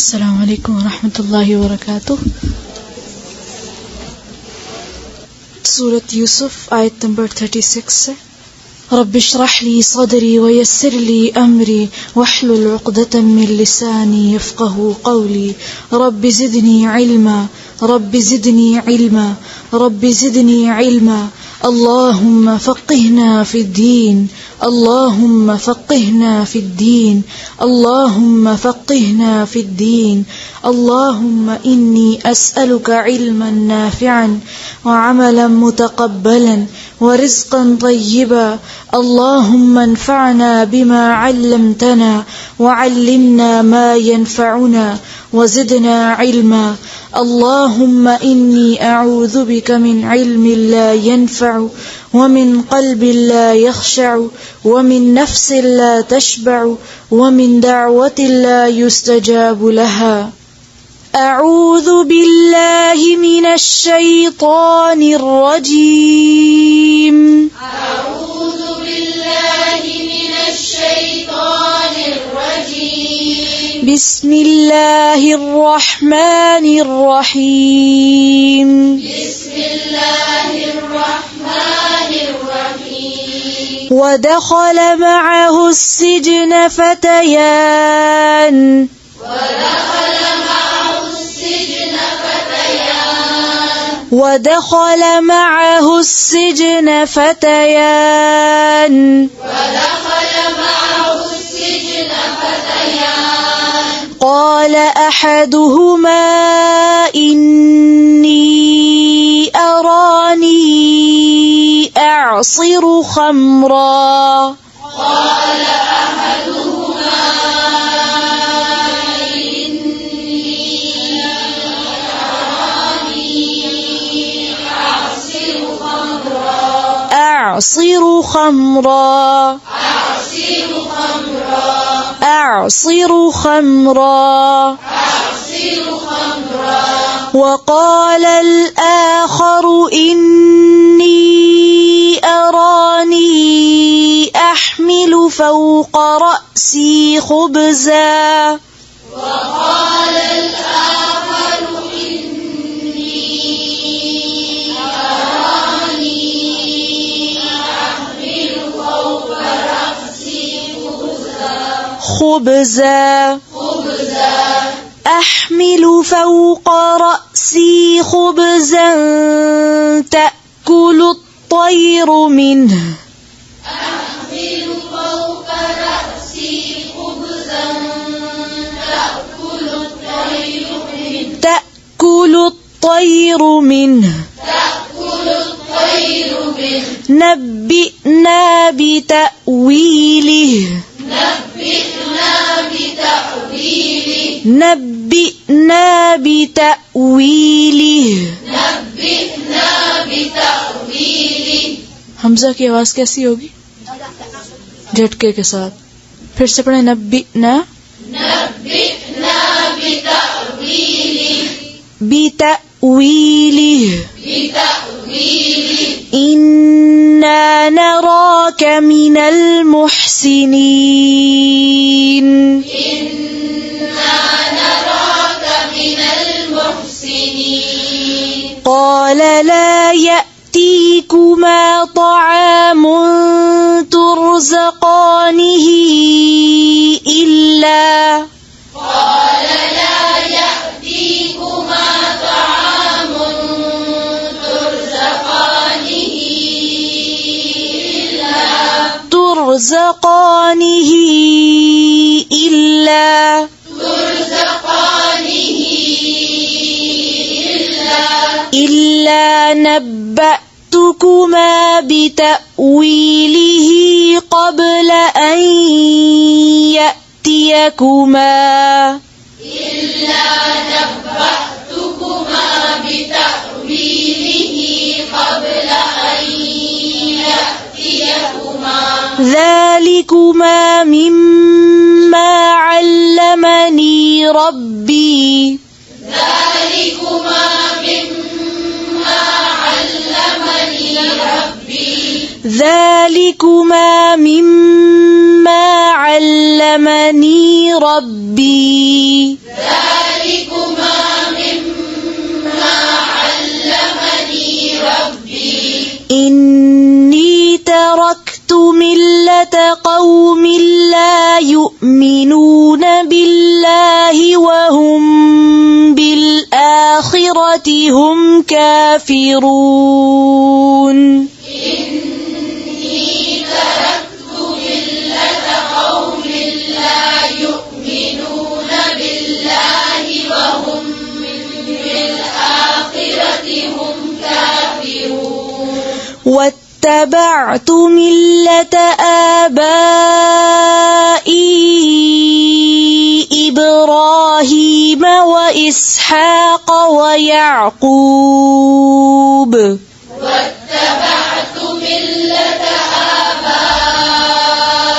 السلام عليكم ورحمة الله وبركاته. सूरत यूसुफ आयत नंबर 36 से रब्बि इश्रह ली सदरी वयस्सिर ली अमरी वहलुल उक़दतम मिन लिसानी यफ़क़हू क़ौली रब्बि ज़िदनी इल्मा रब्बि ज़िदनी इल्मा रब्बि ज़िदनी इल्मा अल्लाहुम्मा फ़क़्हिना फ़िद्दीन अल्लाहुम्मा फ़क़्हिना फ़िद्दीन अल्लाहुम्मा फ़क़्हिना फ़िद्दीन अल्लाहुम्मा इन्नी अस्अलुका इल्मन नाफ़िअन व अमलन मुतक़ब्बलन व रिज़्क़न तय्यिबा अल्लाहुम्मा अन्फ़अना बिमा अल्लमतना व अल्लिमना मा यनफ़अुना व ज़िदना इल्मा अल्लाहुम्मा इन्नी अऊज़ु बिका मिन इल्मिन ला यनफ़अु व मिन क़ल्बिन ला यख़शअु व मिन नफ़्सिन ला तशबअु व मिन दअवतिन ला युस्तजाबु लहा। अऊज़ु बिल्लाहि मिनश शैतानिर रजीम। अऊज़ु बिल्लाहि मिनश शैतानिर रजीम। बिस्मिल्लाहिर रहमानिर रहीम। बिस्मिल्लाहिर रहमानिर रहीम। वदख़ल मअहु السجن فتيان ودخل معه السجن فتيان قال أحدهما إني أراني أعصر خمرا أعصر خمرا وقال الآخر إني أراني أحمل فوق رأسي خبزا أحمل فوق رأسي خبزا تأكل الطير منه نبئنا بتأويله हमजा की आवाज कैसी होगी? झटके के साथ। फिर से पढ़े नब्बिना बितअवीलिह इन्ना नराक मिनल मुहसिनीन। قال لا يأتيكما طعام ترزقانه إلا نبأتكما بتأويله قبل أن يأتيكما ذلكما مما علمني ربي ذلكما مما علمني ربي يؤمنون بالله وهم بالآخرة هم كافرون إني تركت ملة قوم لا يؤمنون بالله وهم بالآخرة هم كافرون واتبعت ملة آبائي إبراهيم وإسحاق ويعقوب واتبعت ملة آبائي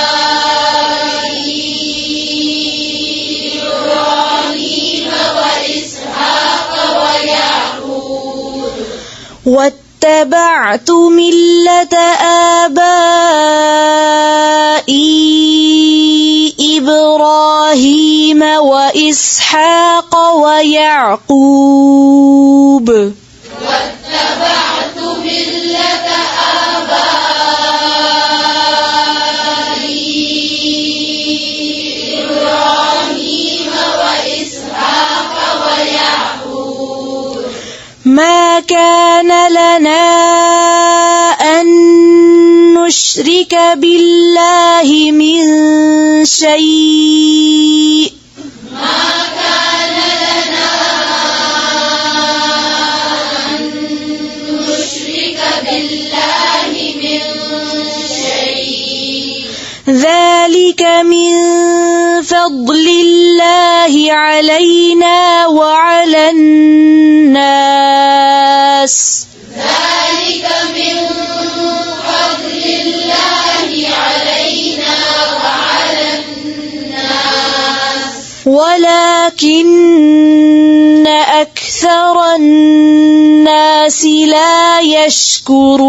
إبراهيم وإسحاق ويعقوب واتبعت ملة آبائي إبراهيم وإسحاق ويعقوب واتبعت ملة آبائي إبراهيم وإسحاق ويعقوب ما كان لنا أن نشرك بالله من شيء ما كان لنا أن نشرك بالله من شيء ذلك من فضل الله علينا وعلى الناس ذلك من فضل الله علينا وعلى الناس ولكن أكثر الناس لا يشكرون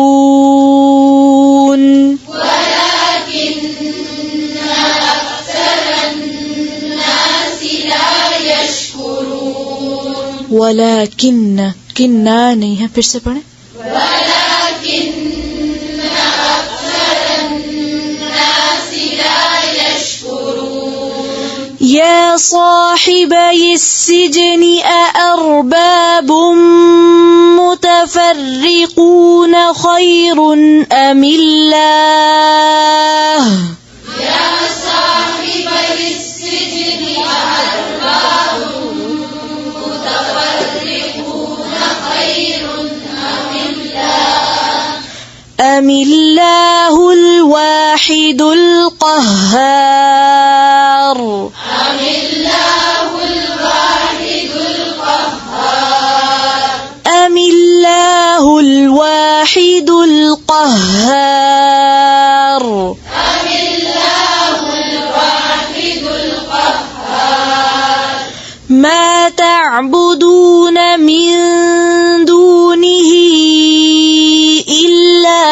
ولكن أكثر الناس لا يشكرون ولكن किन्ना नहीं है फिर से पढ़े ولكن أكثر الناس لا يشكرون يا صاحبي السجن أأرباب متفرقون خير أم الله يا صاحبي السجن أأرباب متفرقون خير أم الله الواحد القهار أم الله الواحد القهار أم الله الواحد القهار أم الله الواحد القهار ما تعبدون من دونه إلا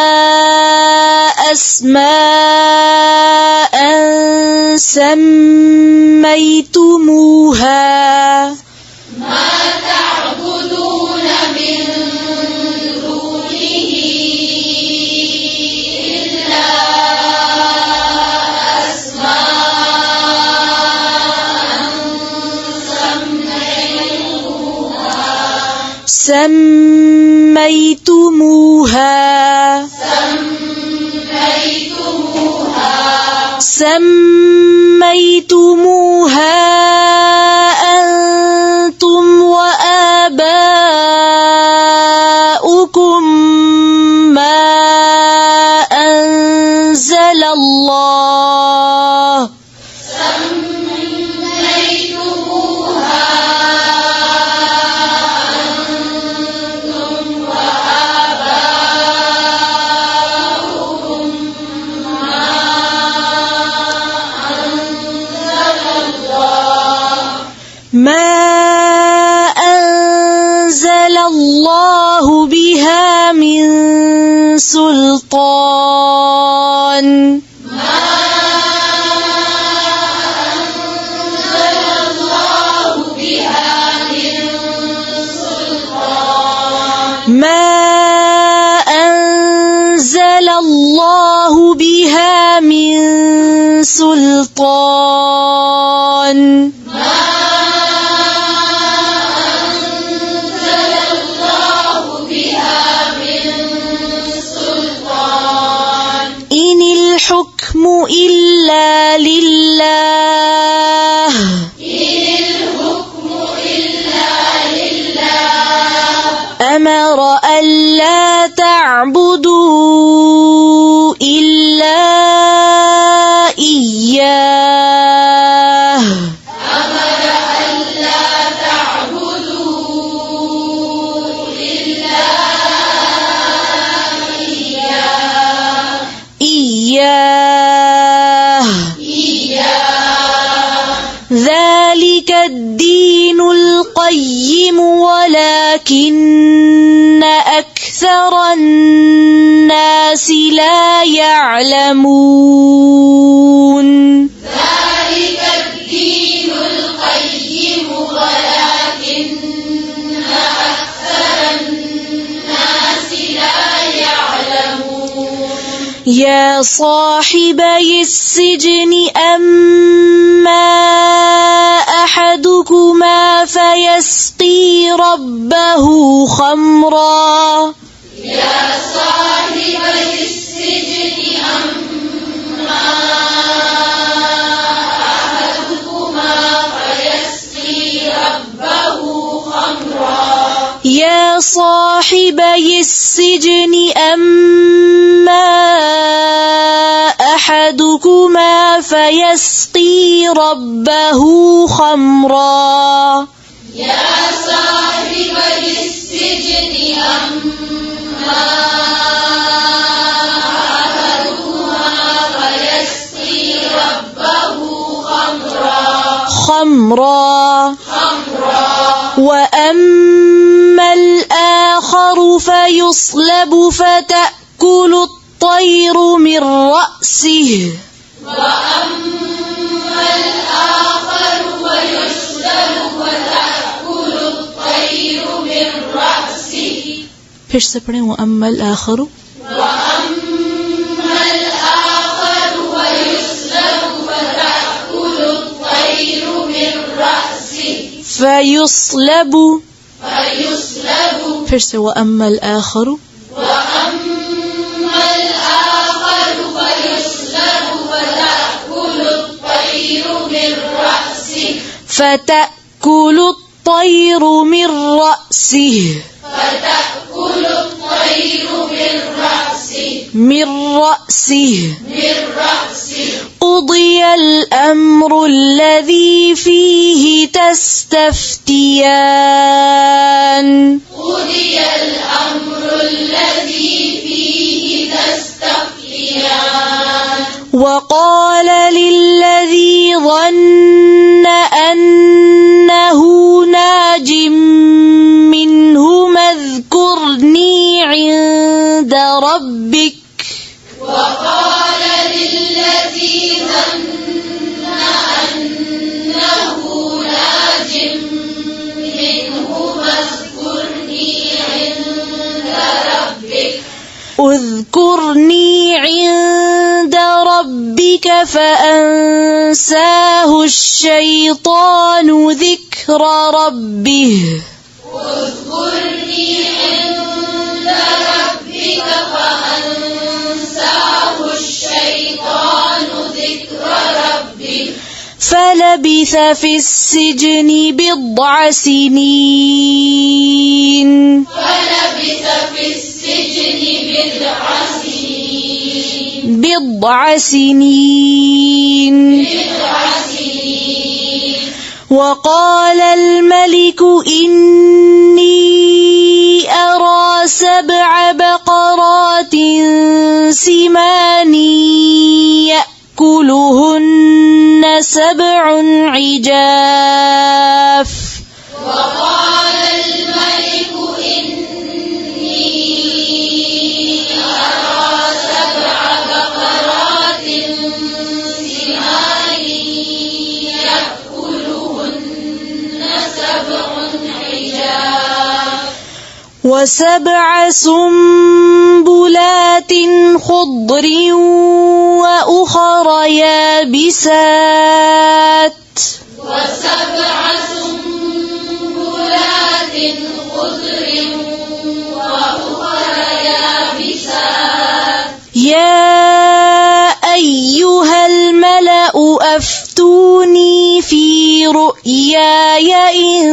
أسماء سميتموها ما تعبدون من دونه إلا أسماء سميتموها أنتم وآباؤكم ما أنزل الله ما أنزل الله بها من سلطان ما أنزل الله بها من سلطان تعبدوا إلا إياه أمر ألا تعبدوا إلا إياه ذلك الدين القيم ولكن أكثر الناس لا يعلمون ذلك الدين القيم ولكن أكثر الناس لا يعلمون يا صاحبي السجن أما أحدكما فيسقي ربه خمرا يا صاحبي السجن أما أحدكما فيسقي ربه خمرا يا صاحبي السجن أما أحدكما فيسقي ربه خمرا يا صاحبي السجن أما أحدكما فيسقي ربه خمرا وأما الآخر فيصلب فتأكل الطير من رأسه وأما الآخر فيصلب فتأكل الطير من رأسه फिर से पढ़ें وأما الآخر وأما الآخر فيصلب فتأكل الطير من رأسه فيصلب فيصلب फिर से وأما الآخر وأما الآخر فيصلب فتأكل الطير من رأسه فتأكل الطير من رأسه فتأكل الطير من رأسه قضي الأمر الذي فيه تستفتيان قضي الأمر الذي فيه تستفتيان وقال للذي ظن أنه ناج منهما اذكرني عند ربك وقال للذي ظن أنه ناج منهما اذكرني عند ربك فأنساه الشيطان ذكر ربه اذكرني عند ربك فأنساه الشيطان ذكر ربه فلبث في السجن بضع سنين بضع سنين وقال الملك إني أرى 7 بقرات سمان يأكلهن 7 عجاف وقال الملك إني أرى 7 بقرات سمان يأكلهن 7 عجاف و7 سنبلات خضر وأخر يابسات و7 سنبلات خضر وأخر يابسات يا أيها الملأ أفتوني في رؤياي إن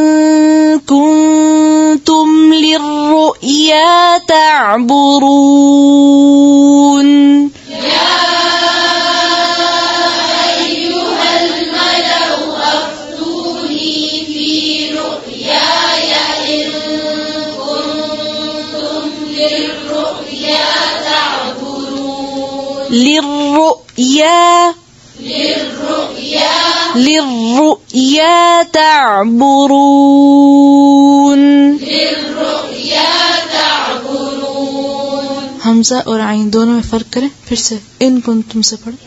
كنتم للرؤيا تعبرون للرؤيا تعبرون हमजा और आइन दोनों में फर्क करें फिर से इन कुंतुम से पढ़ें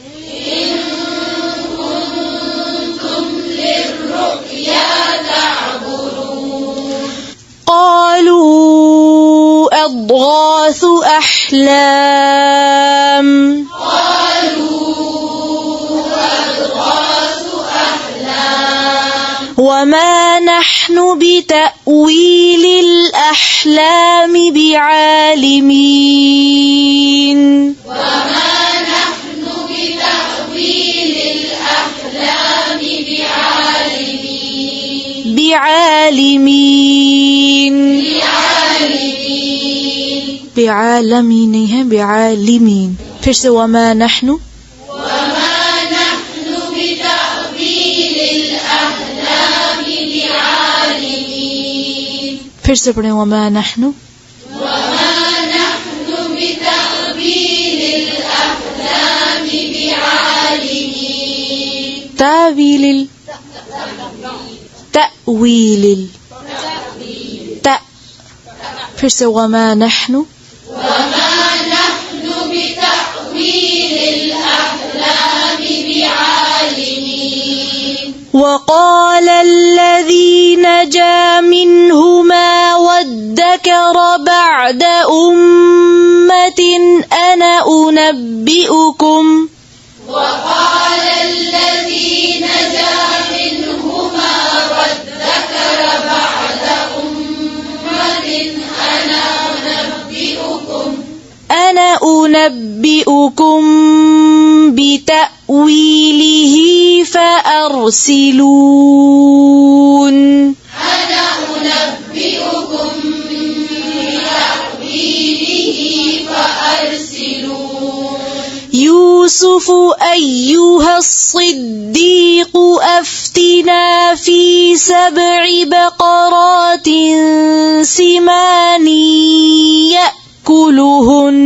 قالوا أضغاث أحلام وما نحن بتأويل الأحلام بعالمين بعالمين नहीं है بعالمين फिर से وما نحن फिर से पढ़ें वमा नहनु तावीलिल तأवीलिल ता फिर से वमा नहनु وقال الذي نجا منهما وادكر بعد أمة أنا أنبئكم أنا أنبئكم بتأويله فأرسلون يوسف أيها الصديق أفتنا في 7 بقرات سمان يأكلهن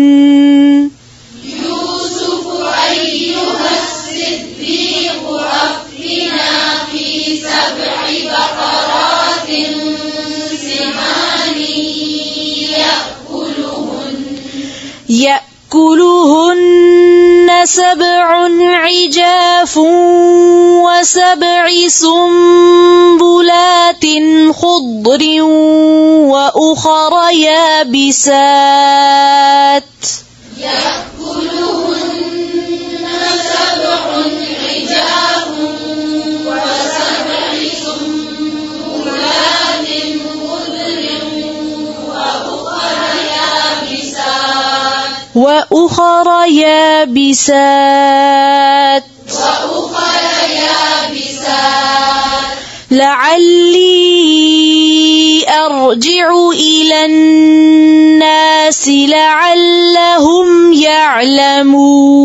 يأكلهن 7 عجاف و7 سنبلات خضر وأخر يابسات وأخر يابسات لعلي أرجع إلى الناس لعلهم يعلمون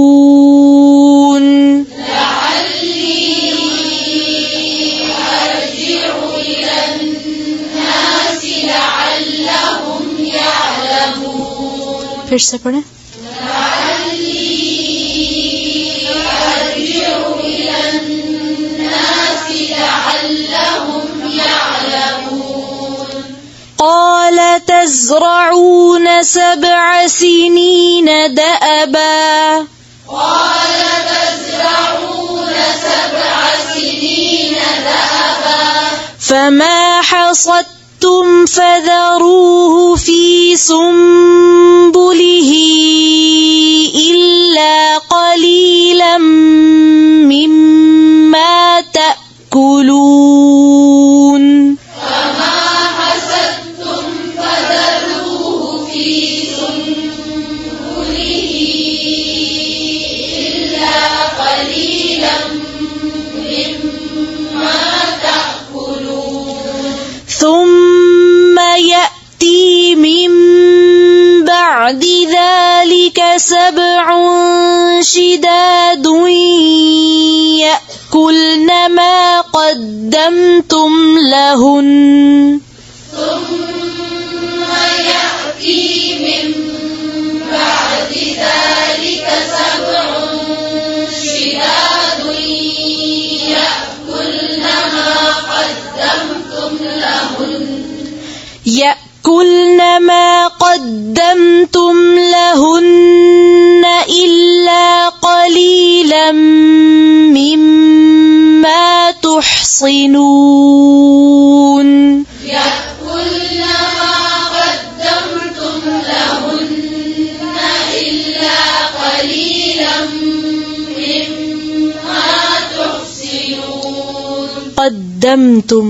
फिर से पढ़ें قال تزرعون 7 سنين دأبا فما حصدتم فذروه في سنبله إلا قليلا مما تأكلون ثم يأتي سبع شداد يأكلن ما قدمتم لهن ثم يأتي من بعد ذلك سبع شداد يأكلن ما قدمتم لهن إلا قليلا مما تحصنون يأكلن ما قدمتم لهن إلا قليلا مما تحصنون قدمتم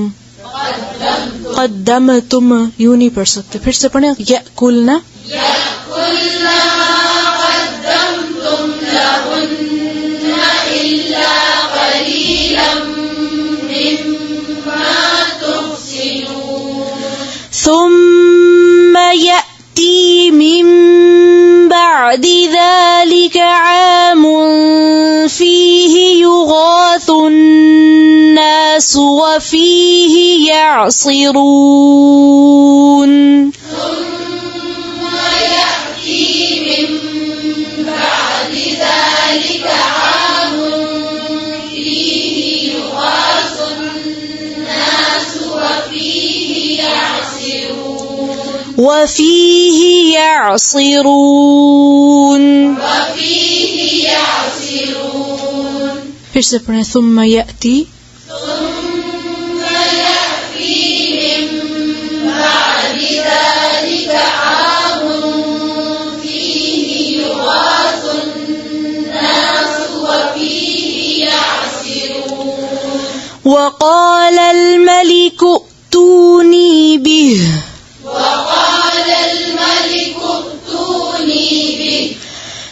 यूं नहीं पढ़ सकते, फिर से पढ़े. यअकुलना يأكلن ما قدمتم لهن إلا قليلا مما تحصنون ثم يأتي من بعد ذلك عام فيه يغاث الناس وفيه يعصرون ثم يأتي من بعد ذلك عام فيه يغاث الناس وفيه يعصرون फिर से पढ़ें. ثم يأتي من بعد ذلك عام فيه يغاث الناس وفيه يعصرون وقال الملك ائتوني به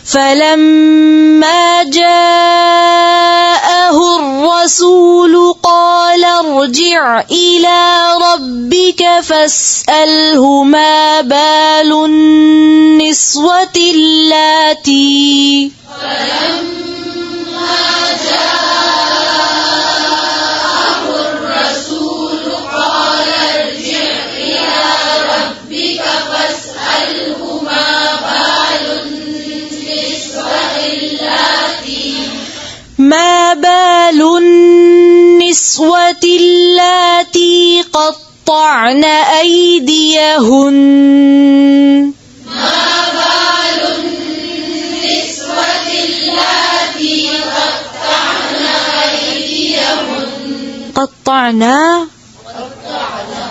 فلما جاءه الرسول قال ارجع إلى ربك فاسأله ما بال النسوة اللاتي ما بال النسوة اللاتي قطعن أيديهن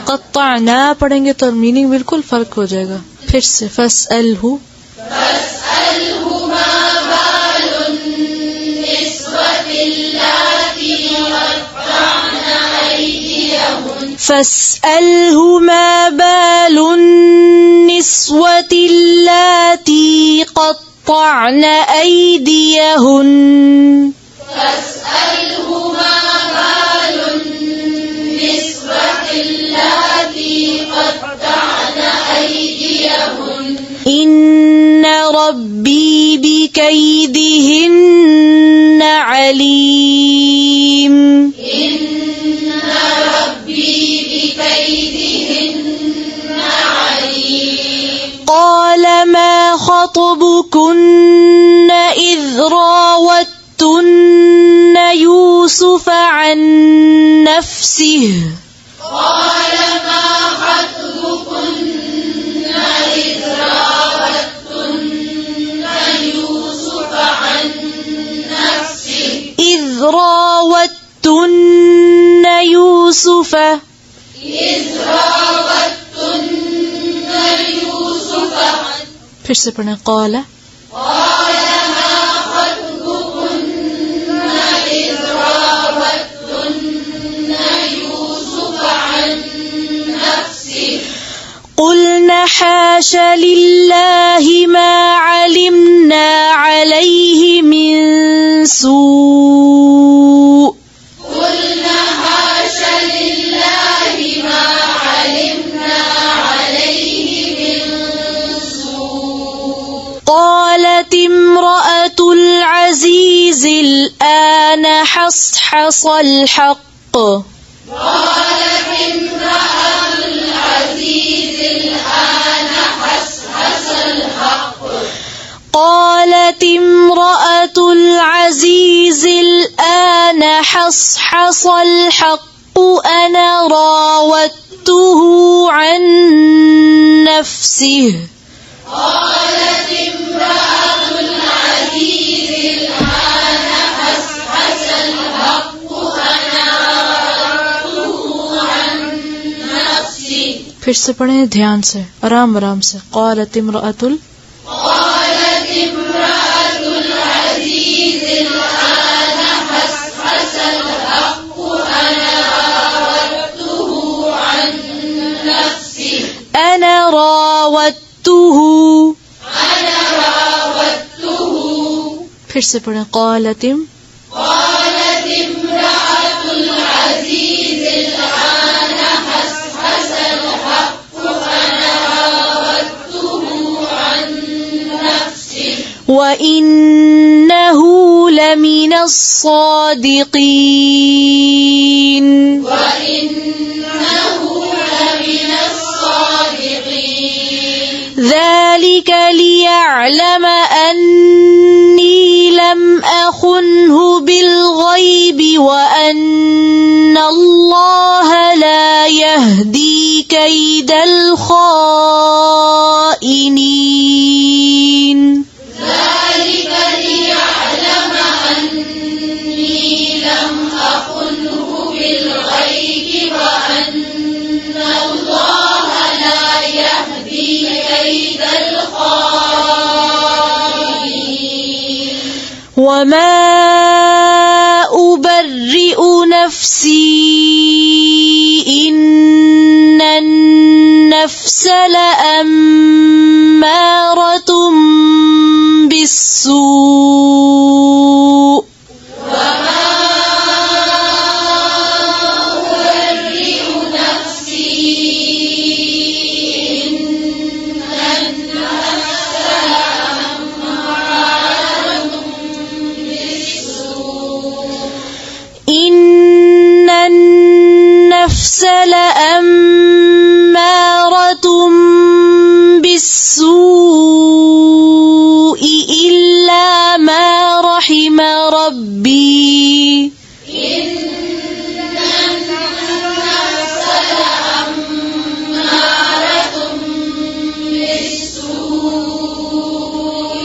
قطعنا पढ़ेंगे तो मीनिंग बिल्कुल फर्क हो जाएगा. फिर से फसअलहु فاسأله ما بال النسوة اللاتي قطعن أيديهن إن ربي بكيدهن عليم قال ما خطبكن إذ راوتن يوسف عن نفسه إذ راوتن يوسف फिर से पढ़ें. قال قلنا حاش لله ما علمنا عليه من سوء قالت قالت امرأة العزيز الآن حصحص الحق قالت امرأة العزيز الآن حصحص الحق قالت امرأة العزيز الآن حصحص الحق أنا راودته عن نفسه قالت امرأة العزيز الآن حصحص الحق أنا راودته عن نفسي फिर से पढ़ें ध्यान से आराम आराम से قالت امرأة قالت امرأة العزيز الآن حصحص الحق أنا راودته عن نفسي أنا راودته फिर से पढ़ें قالت قالت امرأة العزيز الآن حصحص الحق أنا راودته عن نفسي وإنه لمن الصادقين وإنه لمن الصادقين ذلك ليعلم أني لم أخنه بالغيب وأن الله لا يهدي كيد الخائنين ذلك ليعلم أني لم أخنه بالغيب وأن الله لا يهدي كيد الخائنين وما أبرئ نفسي إن النفس لأمارة بالسوء وما أبرئ نفسي إن النفس لأمارة بالسوء إن النفس لأمارة بالسوء إلا ما رحم ربي إن النفس لأمارة بالسوء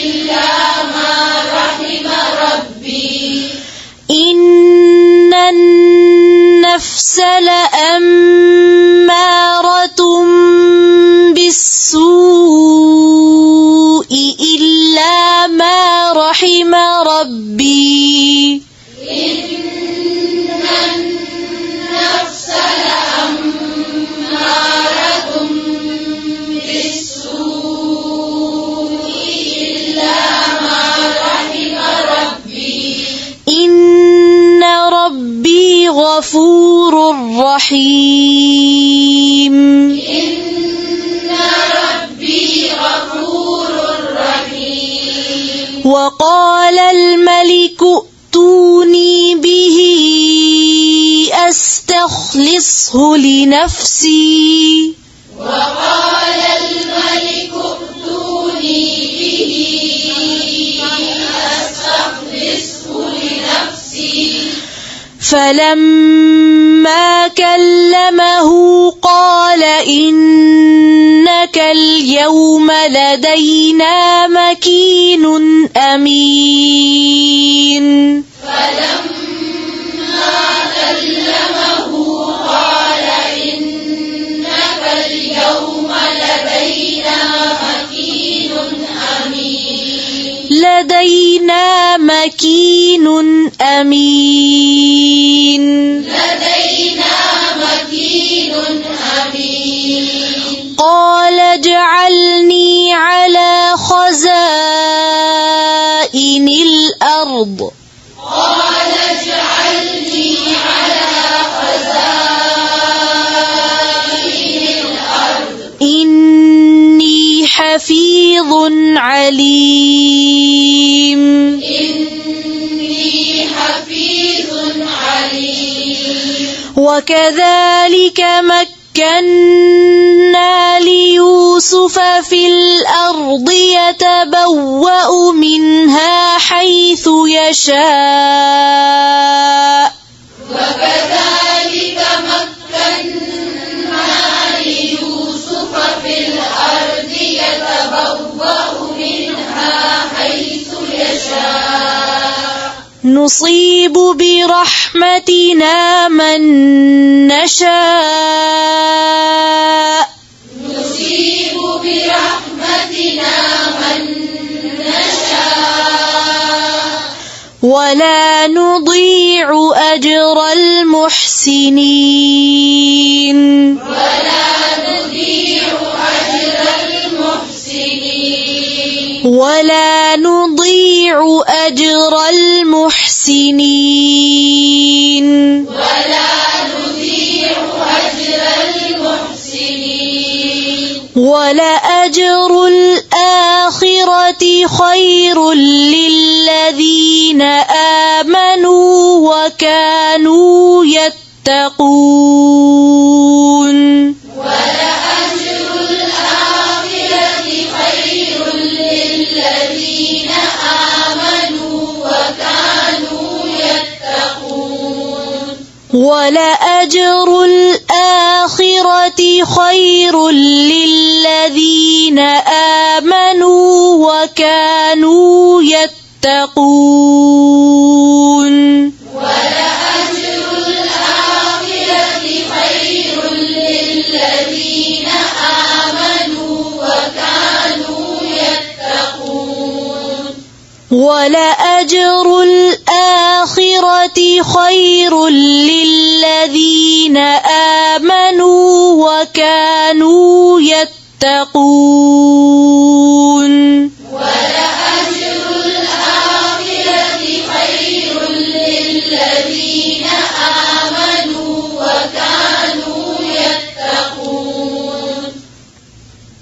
إلا ما رحم ربي إن النفس لأمارة بالسوء إلا ما رحم ربي إن النفس لأمارة بالسوء إلا ما رحم ربي إن ربي غفور رحيم إن ربي غفور رحيم وقال الملك ائتوني به أستخلصه لنفسي وقال الملك ائتوني به أستخلصه لنفسي فلما كلمه قال إنك اليوم لدينا مكين أمين فلما كلمه قال إنك اليوم لدينا مكين أمين لدينا مكين أمين لدينا مكين أمين قال اجعلني على خزائن الأرض قال اجعلني على خزائن الأرض إني حفيظ حفيظ عليم. إني حفيظ عليم. وكذلك مكنا ليوسف في الأرض يتبوأ منها حيث يشاء. وكذلك مكنا ليوسف في الأرض يتبوأ منها حيث يشاء. نصيب برحمتنا من نشاء. نصيب برحمتنا من نشاء. ولا نضيع أجر المحسنين. ولا نضيع أجر المحسنين. ولا نضيع أجر المحسنين. ولا نضيع أجر المحسنين. ولأجر الآخرة خير للذين آمنوا وكانوا يتقون. ولأجر الآخرة خير للذين آمنوا وكانوا يتقون. ولأجر الآخرة خير للذين آمنوا وكانوا يتقون. ولأجر الآخرة خير للذين آمنوا وكانوا يتقون. ولأجر الآخرة خير للذين آمنوا وكانوا يتقون. ولأجر الآخرة خير للذين آمنوا وكانوا يتقون.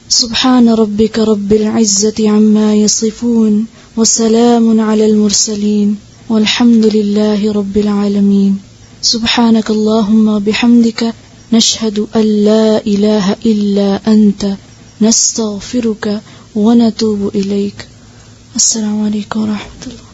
سبحان ربك رب العزة عما يصفون وسلام على المرسلين والحمد لله رب العالمين. سبحانك اللهم وبحمدك نشهد أن لا إله إلا أنت نستغفرك ونتوب إليك. السلام عليكم ورحمة الله.